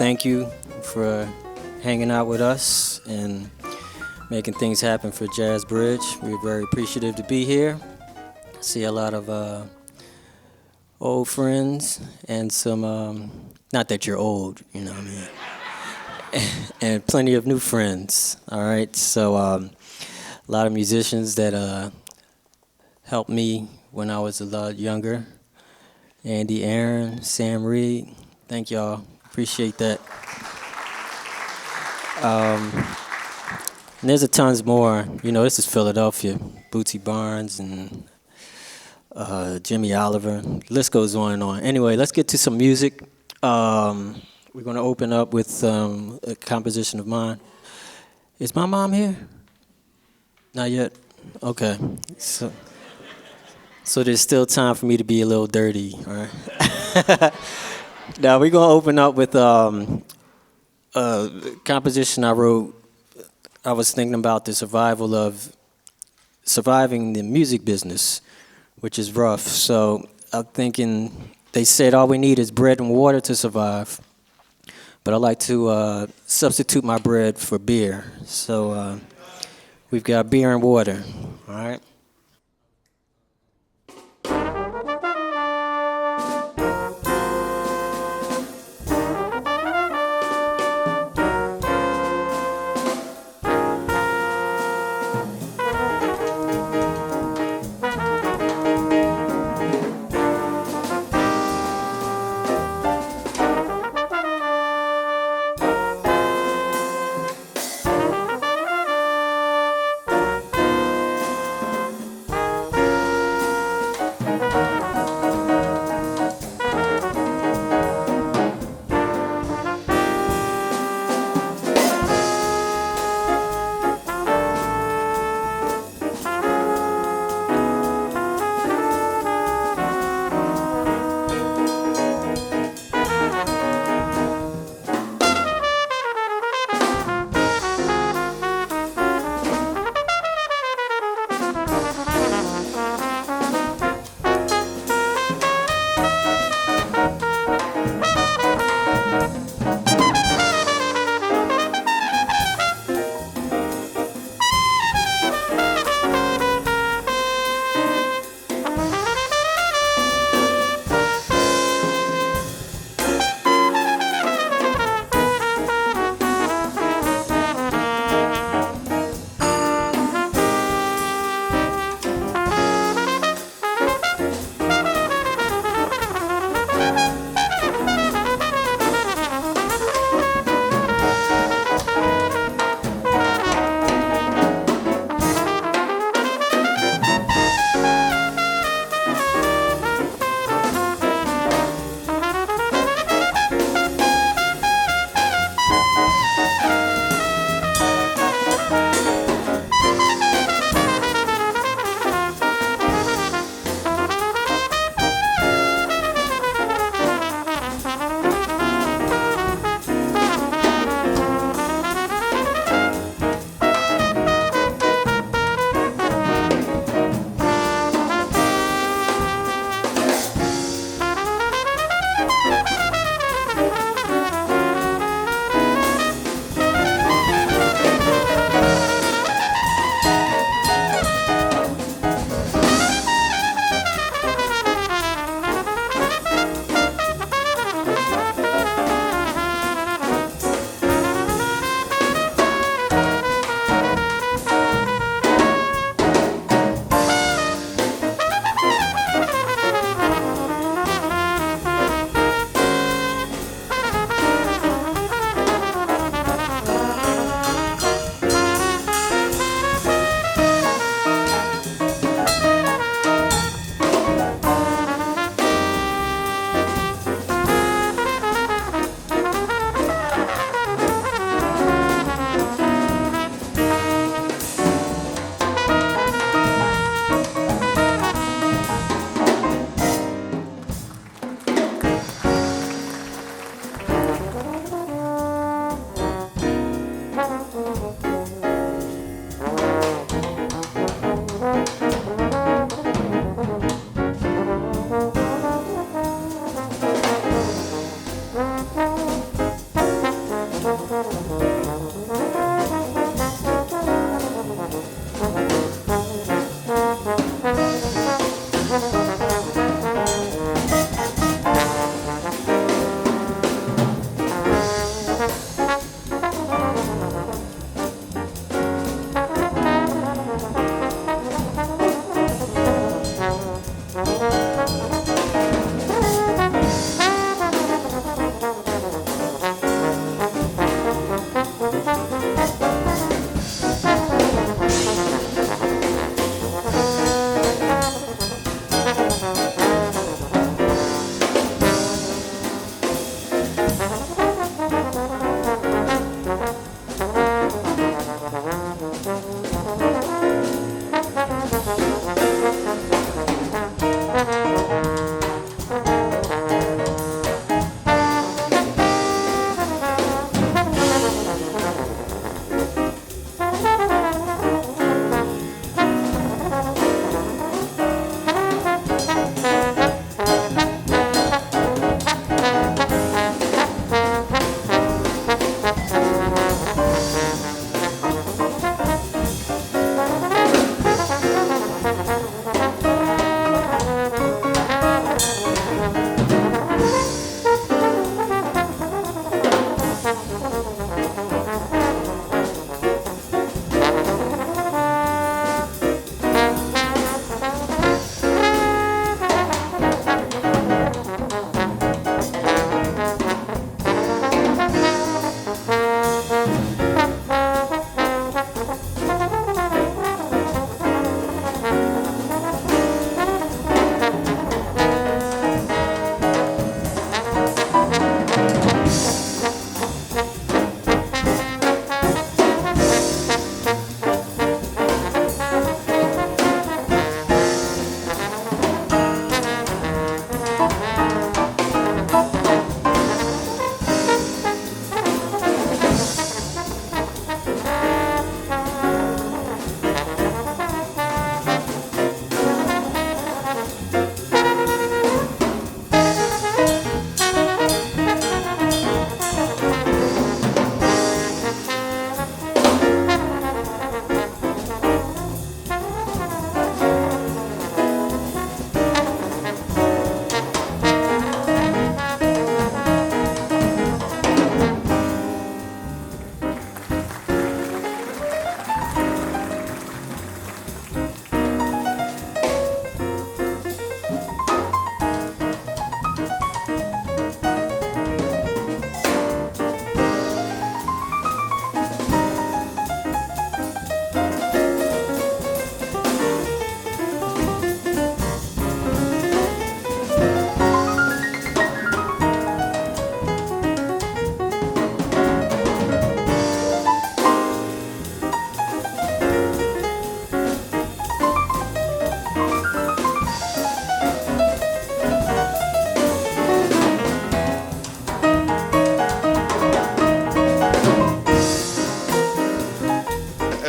thank you for hanging out with us and making things happen for Jazz Bridge. We're very appreciative to be here. I see a lot of old friends and some, not that you're old, you know what I mean, and plenty of new friends, all right? So a lot of musicians that helped me when I was a lot younger. Andy, Aaron, Sam Reed, thank y'all. Appreciate that. And there's a tons more. You know, this is Philadelphia. Bootsy Barnes and Jimmy Oliver. The list goes on and on. Anyway, let's get to some music. We're going to open up with a composition of mine. Is my mom here? Not yet? Okay. So there's still time for me to be a little dirty, all right? Now we're going to open up with a composition I wrote. I was thinking about the surviving the music business, which is rough. So I'm thinking, they said all we need is bread and water to survive. But I like to substitute my bread for beer. So we've got beer and water, all right?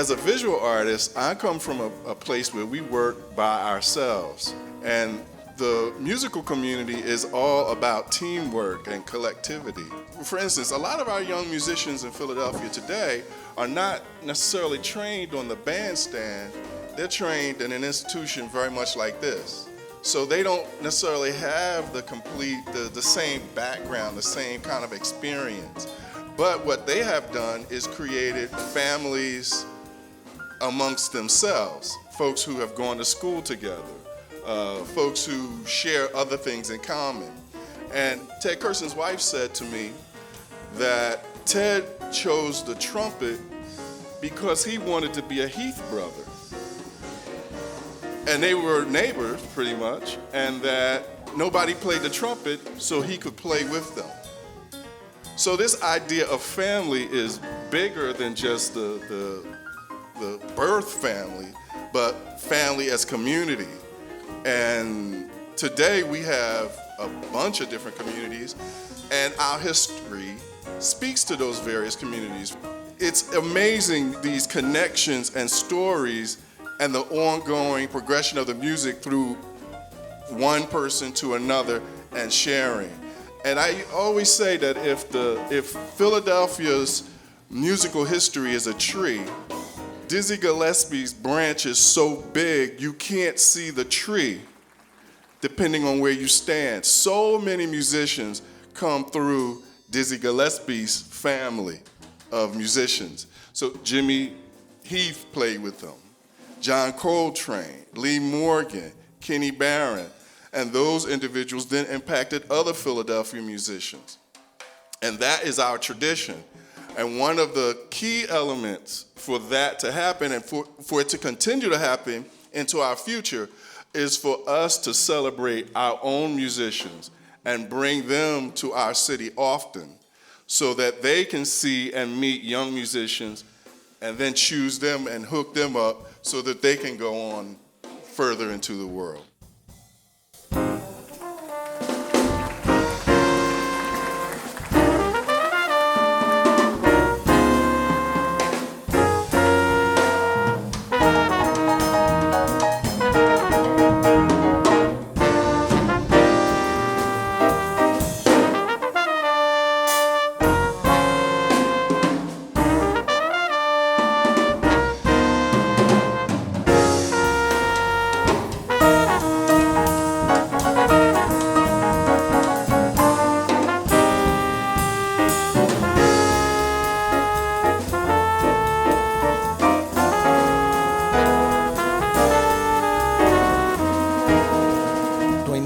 as a visual artist, I come from a place where we work by ourselves. And the musical community is all about teamwork and collectivity. For instance, a lot of our young musicians in Philadelphia today are not necessarily trained on the bandstand. They're trained in an institution very much like this. So they don't necessarily have the same background, the same kind of experience. But what they have done is created families amongst themselves, folks who have gone to school together, folks who share other things in common. And Ted Kurson's wife said to me that Ted chose the trumpet because he wanted to be a Heath brother. And they were neighbors, pretty much, and that nobody played the trumpet, so he could play with them. So this idea of family is bigger than just the birth family, but family as community. And today we have a bunch of different communities, and our history speaks to those various communities. It's amazing, these connections and stories and the ongoing progression of the music through one person to another and sharing. And I always say that if Philadelphia's musical history is a tree, Dizzy Gillespie's branch is so big you can't see the tree depending on where you stand. So many musicians come through Dizzy Gillespie's family of musicians. So Jimmy Heath played with them, John Coltrane, Lee Morgan, Kenny Barron, and those individuals then impacted other Philadelphia musicians. And that is our tradition. And one of the key elements for that to happen and for it to continue to happen into our future is for us to celebrate our own musicians and bring them to our city often so that they can see and meet young musicians and then choose them and hook them up so that they can go on further into the world.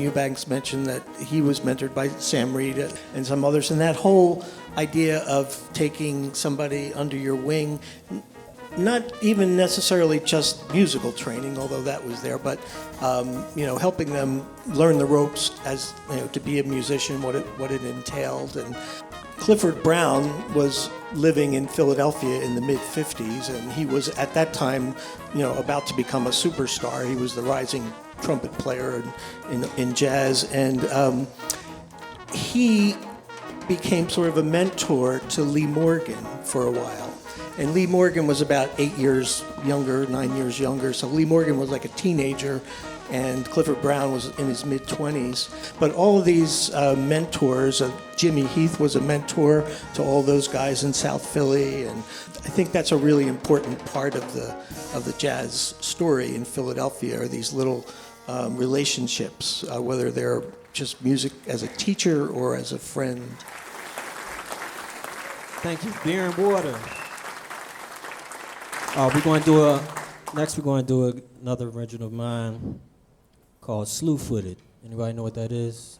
Eubanks mentioned that he was mentored by Sam Reed and some others, and that whole idea of taking somebody under your wing, not even necessarily just musical training, although that was there, but helping them learn the ropes as to be a musician, what it entailed. And Clifford Brown was living in Philadelphia in the mid-50s, and he was at that time, about to become a superstar. He was the rising trumpet player in jazz, and he became sort of a mentor to Lee Morgan for a while. And Lee Morgan was about 8 years younger, 9 years younger, so Lee Morgan was like a teenager, and Clifford Brown was in his mid-20s. But all of these mentors, Jimmy Heath was a mentor to all those guys in South Philly, and I think that's a really important part of the jazz story in Philadelphia, are these little relationships, whether they're just music as a teacher or as a friend. Thank you. Beer and water. Next we're going to do another original of mine called Slew-Footed. Anybody know what that is?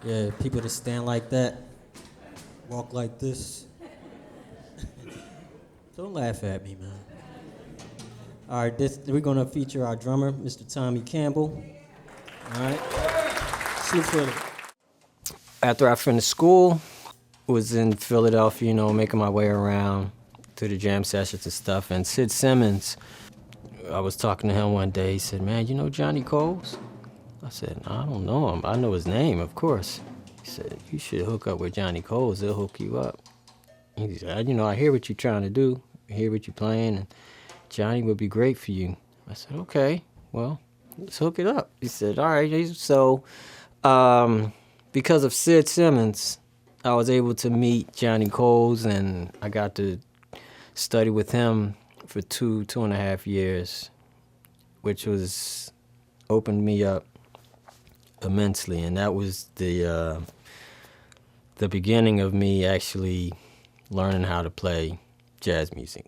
Yeah, people that stand like that, walk like this. Don't laugh at me, man. All right, we're going to feature our drummer, Mr. Tommy Campbell. All right. Slew-Footed. After I finished school, was in Philadelphia, making my way around to the jam sessions and stuff. And Sid Simmons, I was talking to him one day. He said, "Man, you know Johnny Coles?" I said, "No, I don't know him. I know his name, of course." He said, "You should hook up with Johnny Coles. They'll hook you up." He said, "I hear what you're trying to do. hear what you're playing, and Johnny would be great for you. I said, okay, well, let's hook it up. He said, all right. So because of Sid Simmons, I was able to meet Johnny Coles, and I got to study with him for 2.5 years, which was opened me up immensely, and that was the beginning of me actually learning how to play jazz music.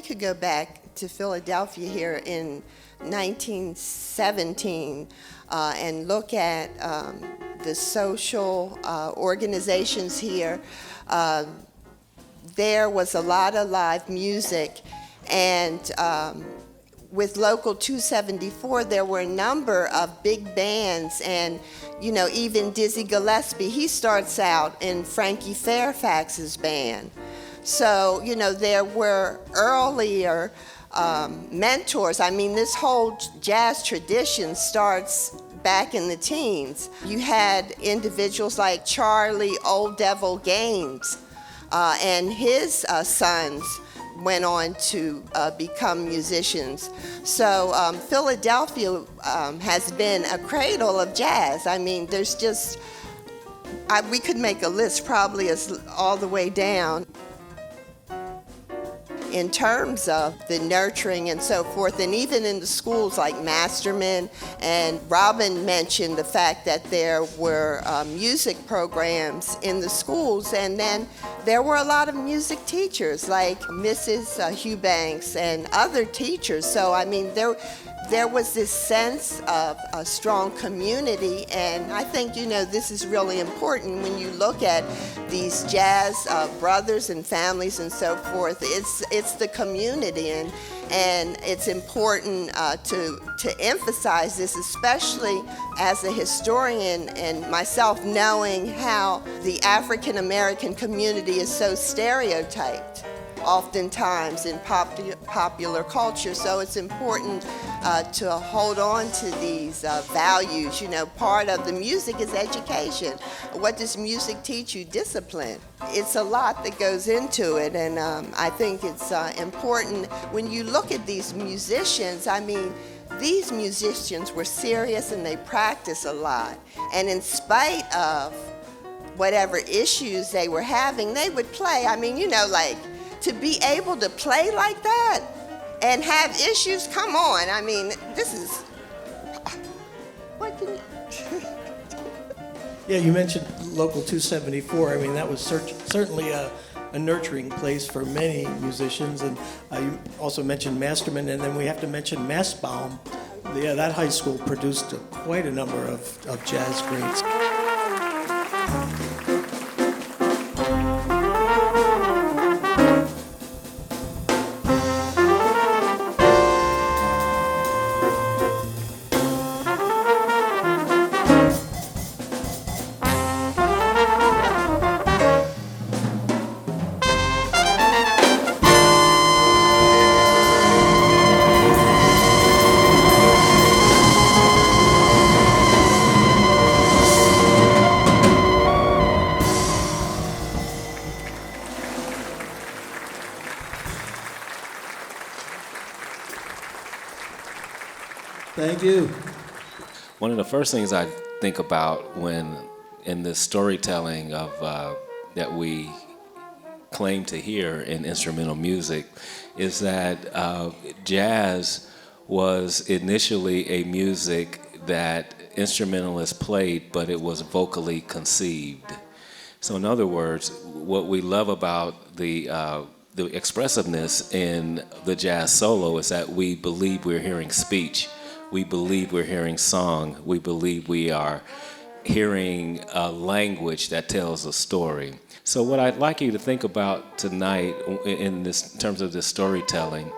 could go back to Philadelphia here in 1917 and look at the social organizations here. There was a lot of live music, and with Local 274, there were a number of big bands, and even Dizzy Gillespie, he starts out in Frankie Fairfax's band. So, there were earlier mentors. I mean, this whole jazz tradition starts back in the teens. You had individuals like Charlie Old Devil Gaines, and his sons went on to become musicians. So Philadelphia has been a cradle of jazz. I mean, there's just, we could make a list probably all the way down in terms of the nurturing and so forth, and even in the schools like Masterman. And Robin mentioned the fact that there were music programs in the schools, and then there were a lot of music teachers like Mrs. Eubanks and other teachers. So I mean, there was this sense of a strong community, and I think, this is really important when you look at these jazz brothers and families and so forth. It's the community, and it's important to emphasize this, especially as a historian and myself, knowing how the African American community is so stereotyped oftentimes in popular culture. So it's important to hold on to these values. Part of the music is education. What does music teach you? Discipline. It's a lot that goes into it, and I think it's important when you look at these musicians. I mean, these musicians were serious and they practiced a lot. And in spite of whatever issues they were having, they would play. I mean, to be able to play like that and have issues, come on. I mean, this is, what can you... Yeah, you mentioned Local 274. I mean, that was certainly a nurturing place for many musicians. And you also mentioned Masterman, and then we have to mention Mastbaum. Yeah, that high school produced quite a number of jazz greats. Thank you. One of the first things I think about when in the storytelling of that we claim to hear in instrumental music is that jazz was initially a music that instrumentalists played, but it was vocally conceived. So in other words, what we love about the expressiveness in the jazz solo is that we believe we're hearing speech. We believe we're hearing song. We believe we are hearing a language that tells a story. So what I'd like you to think about tonight in terms of this storytelling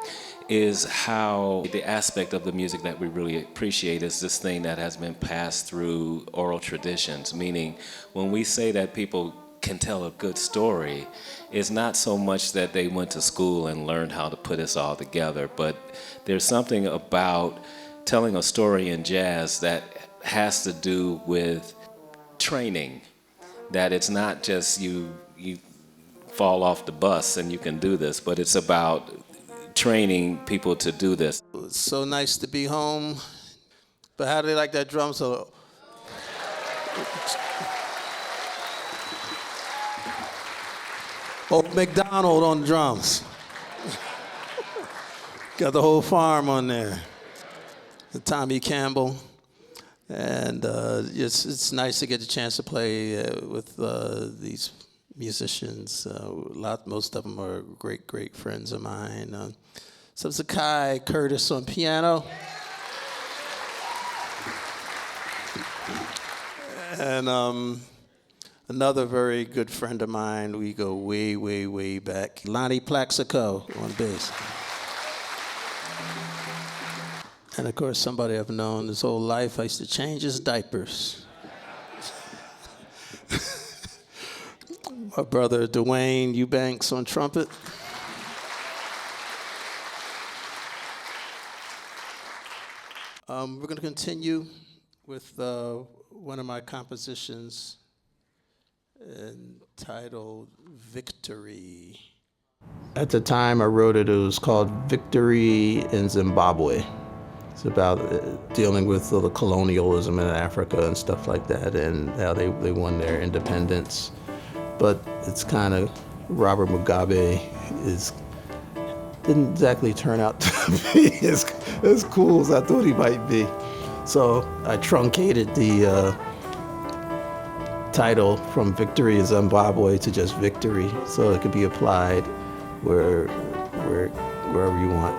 is how the aspect of the music that we really appreciate is this thing that has been passed through oral traditions, meaning when we say that people can tell a good story, it's not so much that they went to school and learned how to put this all together, but there's something about telling a story in jazz that has to do with training, that it's not just you fall off the bus and you can do this, but it's about training people to do this. It's so nice to be home. But how do they like that drum solo? Old McDonald on drums. Got the whole farm on there. Tommy Campbell, and it's nice to get the chance to play with these musicians. Most of them are great friends of mine. So Zakai Curtis on piano. And another very good friend of mine, we go way back, Lonnie Plaxico on bass. And of course, somebody I've known his whole life, I used to change his diapers. My brother Dwayne Eubanks on trumpet. We're going to continue with one of my compositions entitled Victory. At the time I wrote it, it was called Victory in Zimbabwe. It's about dealing with the colonialism in Africa and stuff like that, and how they won their independence. But it's kind of, Robert Mugabe didn't exactly turn out to be as cool as I thought he might be. So I truncated the title from Victory in Zimbabwe to just Victory, so it could be applied wherever you want.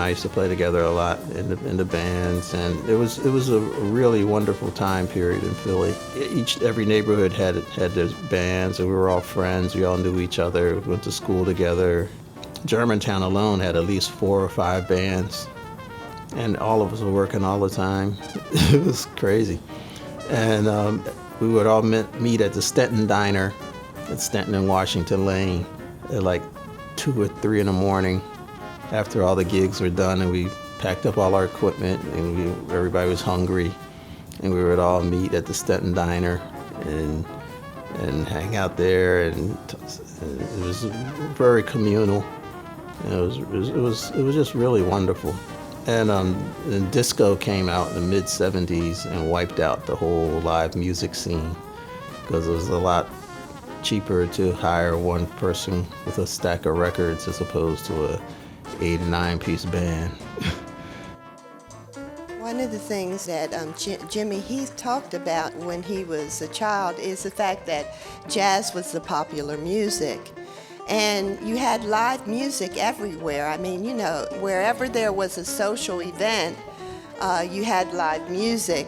I used to play together a lot in the bands, and it was a really wonderful time period in Philly. Every neighborhood had their bands, and we were all friends. We all knew each other. We went to school together. Germantown alone had at least 4 or 5 bands, and all of us were working all the time. It was crazy. And we would all meet at the Stenton Diner at Stenton and Washington Lane at like 2 or 3 in the morning after all the gigs were done, and we packed up all our equipment, and everybody was hungry, and we would all meet at the Stenton Diner and hang out there, and it was very communal. And it was just really wonderful. And disco came out in the mid-'70s and wiped out the whole live music scene because it was a lot cheaper to hire one person with a stack of records as opposed to a 8 or 9-piece band. One of the things that Jimmy Heath talked about when he was a child is the fact that jazz was the popular music. And you had live music everywhere. I mean, you know, wherever there was a social event, you had live music.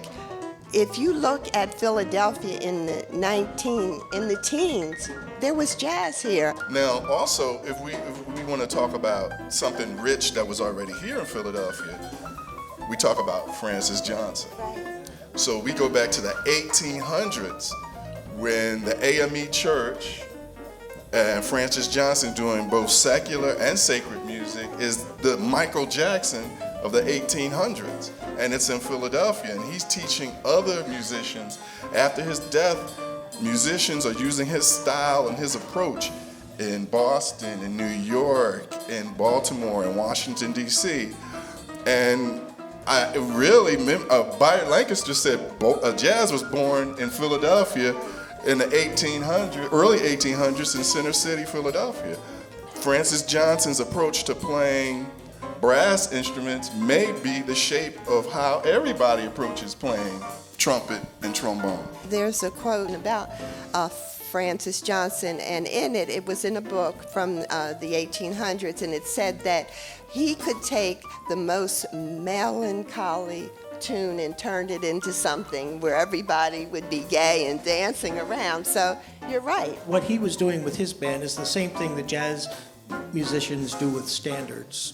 If you look at Philadelphia in the teens, there was jazz here. Now, also, if we want to talk about something rich that was already here in Philadelphia, we talk about Francis Johnson. Right. So we go back to the 1800s when the AME Church and Francis Johnson, doing both secular and sacred music, is the Michael Jackson of the 1800s. And it's in Philadelphia, and he's teaching other musicians. After his death, musicians are using his style and his approach in Boston, in New York, in Baltimore, in Washington, D.C. And Byron Lancaster said jazz was born in Philadelphia in the early 1800s in Center City, Philadelphia. Francis Johnson's approach to playing brass instruments may be the shape of how everybody approaches playing trumpet and trombone. There's a quote about Francis Johnson, and in it was in a book from the 1800s, and it said that he could take the most melancholy tune and turned it into something where everybody would be gay and dancing around. So you're right. What he was doing with his band is the same thing that jazz musicians do with standards,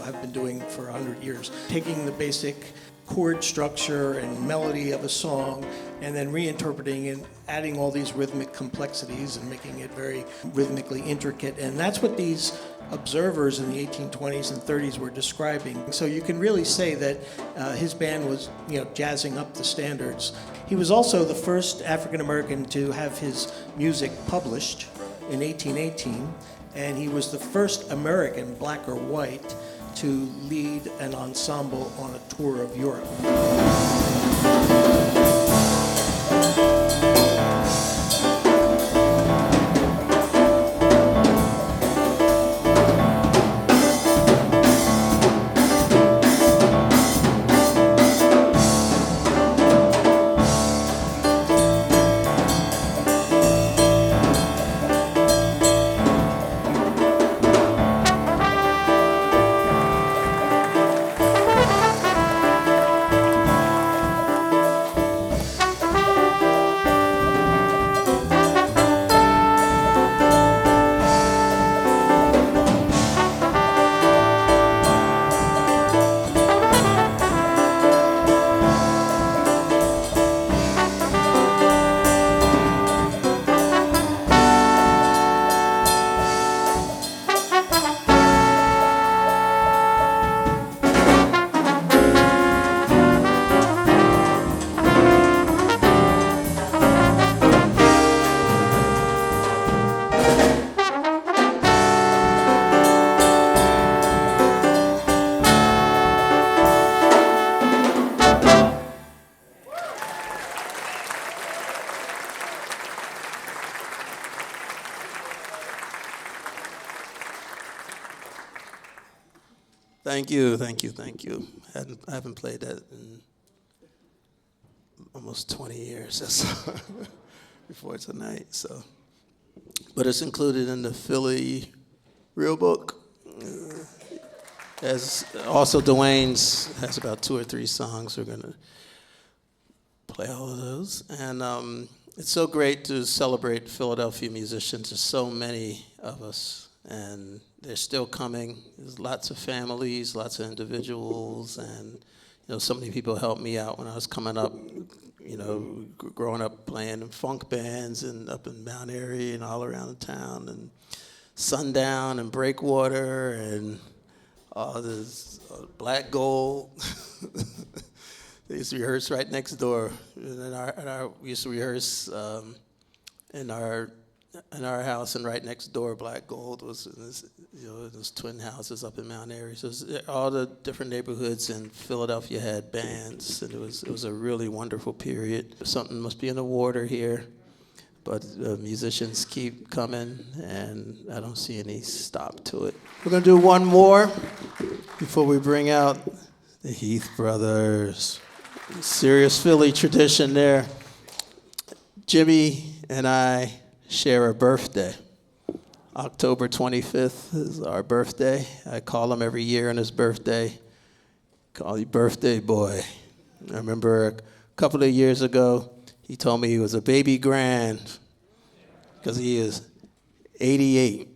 have been doing for 100 years. Taking the basic chord structure and melody of a song and then reinterpreting and adding all these rhythmic complexities and making it very rhythmically intricate. And that's what these observers in the 1820s and 30s were describing. So you can really say that his band was, jazzing up the standards. He was also the first African American to have his music published in 1818, and he was the first American, black or white, to lead an ensemble on a tour of Europe. Thank you. I haven't played that in almost 20 years or so before tonight. So, but it's included in the Philly Real Book. As also Dwayne's has about 2 or 3 songs. We're gonna play all of those. And it's so great to celebrate Philadelphia musicians. There's so many of us, and they're still coming. There's lots of families, lots of individuals, and so many people helped me out when I was coming up, growing up playing in funk bands and up in Mount Airy and all around the town, and Sundown and Breakwater and all this Black Gold. They used to rehearse right next door. We used to rehearse in our house, and right next door, Black Gold was in this, those twin houses up in Mount Airy. So all the different neighborhoods in Philadelphia had bands, and it was a really wonderful period. Something must be in the water here, but musicians keep coming, and I don't see any stop to it. We're gonna do one more before we bring out the Heath Brothers. Serious Philly tradition there. Jimmy and I share a birthday. October 25th is our birthday. I call him every year on his birthday. Call you birthday boy. I remember a couple of years ago, he told me he was a baby grand because he is 88.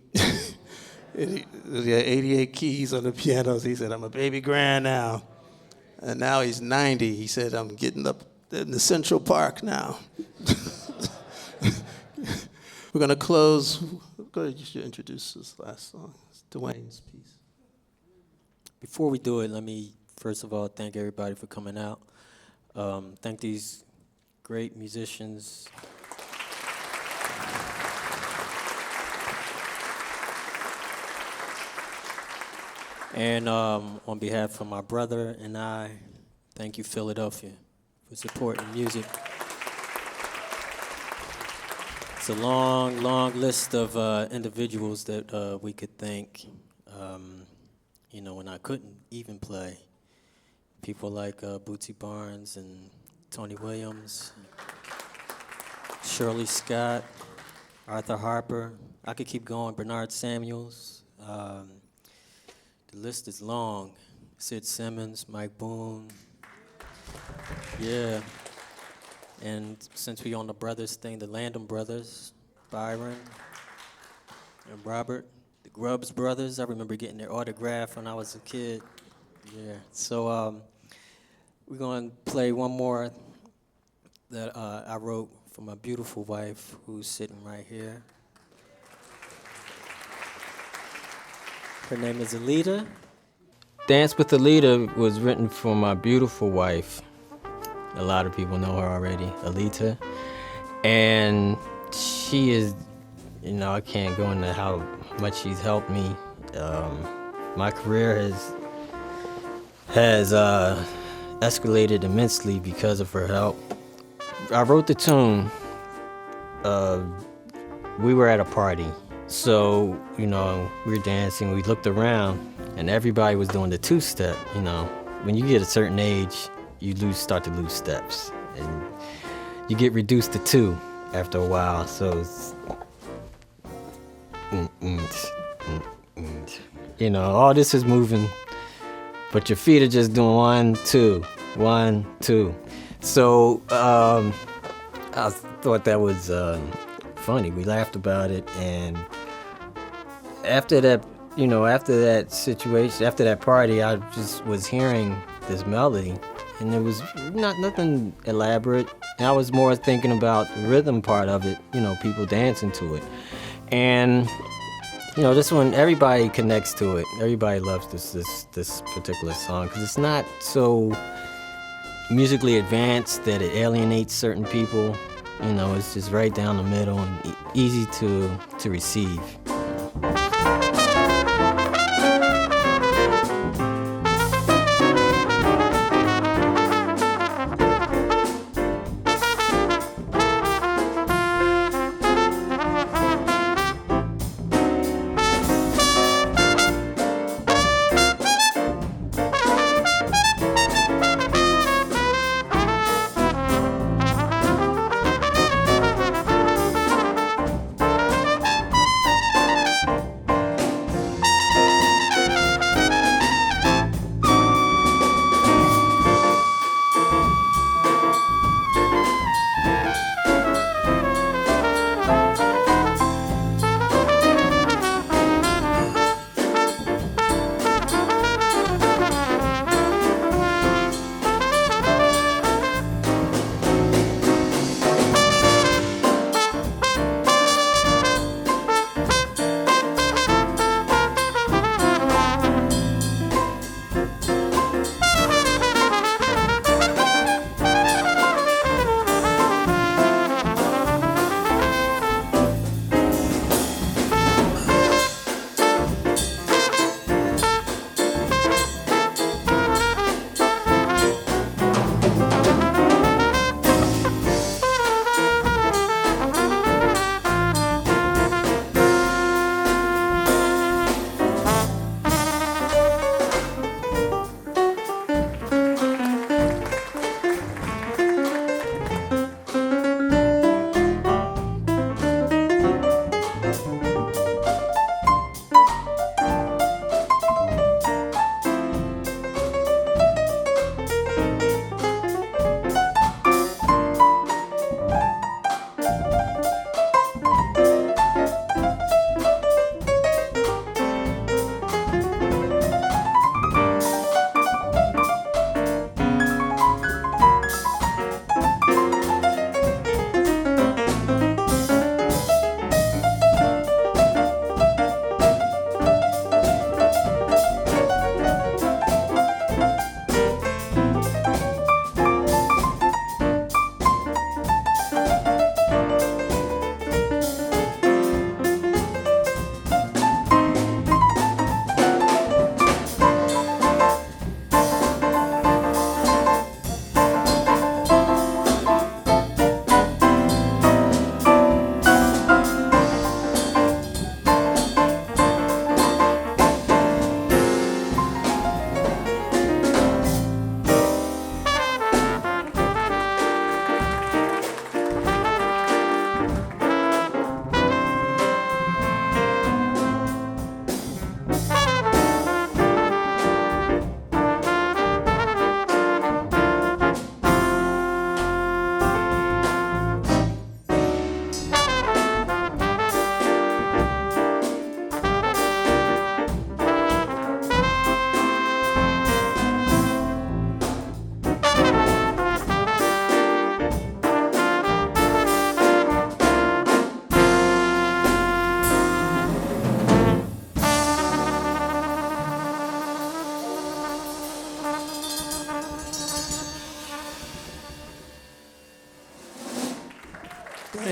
He had 88 keys on the pianos. He said, I'm a baby grand now. And now he's 90. He said, I'm getting up in the Central Park now. We're going to close. Go ahead, you should introduce this last song. It's Dwayne's piece. Before we do it, let me first of all thank everybody for coming out. Thank these great musicians. And on behalf of my brother and I, thank you, Philadelphia, for supporting music. It's a long, long list of individuals that we could thank, when I couldn't even play. People like Bootsy Barnes and Tony Williams, Shirley Scott, Arthur Harper. I could keep going, Bernard Samuels. The list is long. Sid Simmons, Mike Boone. Yeah. And since we on the brothers thing, the Landon brothers, Byron and Robert, the Grubbs brothers. I remember getting their autograph when I was a kid. Yeah. So we're going to play one more that I wrote for my beautiful wife, who's sitting right here. Her name is Alita. Dance with Alita was written for my beautiful wife. A lot of people know her already, Alita. And she is, I can't go into how much she's helped me. My career has escalated immensely because of her help. I wrote the tune. We were at a party. So, we were dancing, we looked around, and everybody was doing the two-step, When you get a certain age, you start to lose steps. And you get reduced to 2 after a while, so it's... all this is moving, but your feet are just doing 1, 2, 1, 2. So, I thought that was funny. We laughed about it, and after that situation, after that party, I just was hearing this melody, and it was nothing elaborate. And I was more thinking about the rhythm part of it, people dancing to it. And, this one, everybody connects to it. Everybody loves this particular song, because it's not so musically advanced that it alienates certain people. It's just right down the middle and easy to receive.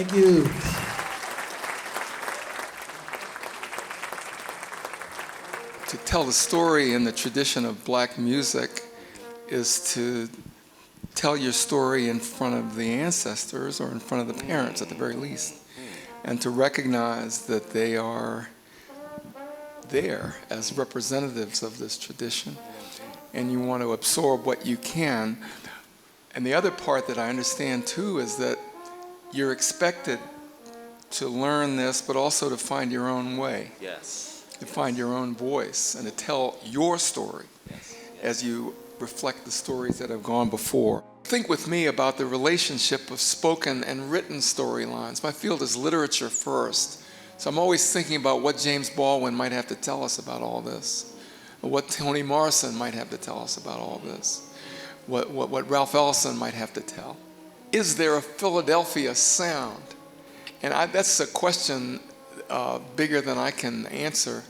Thank you. To tell the story in the tradition of black music is to tell your story in front of the ancestors or in front of the parents at the very least, and to recognize that they are there as representatives of this tradition, and you want to absorb what you can. And the other part that I understand too is that you're expected to learn this, but also to find your own way. Yes. To find your own voice and to tell your story as you reflect the stories that have gone before. Think with me about the relationship of spoken and written storylines. My field is literature first, so I'm always thinking about what James Baldwin might have to tell us about all this, or what Toni Morrison might have to tell us about all this, what Ralph Ellison might have to tell. Is there a Philadelphia sound? And that's a question bigger than I can answer,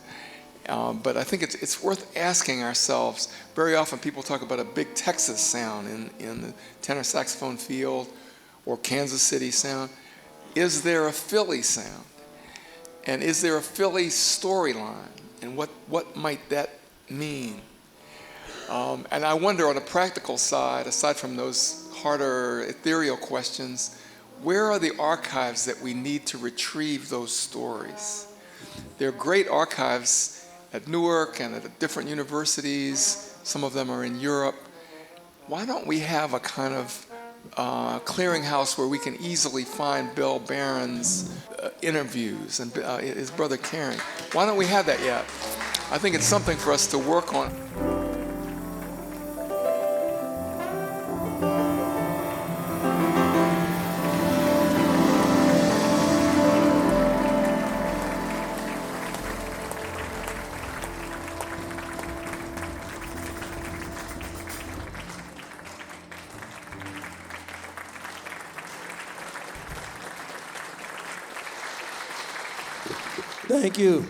but I think it's worth asking ourselves. Very often people talk about a big Texas sound in the tenor saxophone field, or Kansas City sound. Is there a Philly sound? And is there a Philly storyline? And what might that mean? And I wonder, on a practical side, aside from those harder ethereal questions, where are the archives that we need to retrieve those stories? There are great archives at Newark and at different universities. Some of them are in Europe. Why don't we have a kind of clearinghouse where we can easily find Bill Barron's interviews and his brother Karen? Why don't we have that yet? I think it's something for us to work on. Thank you.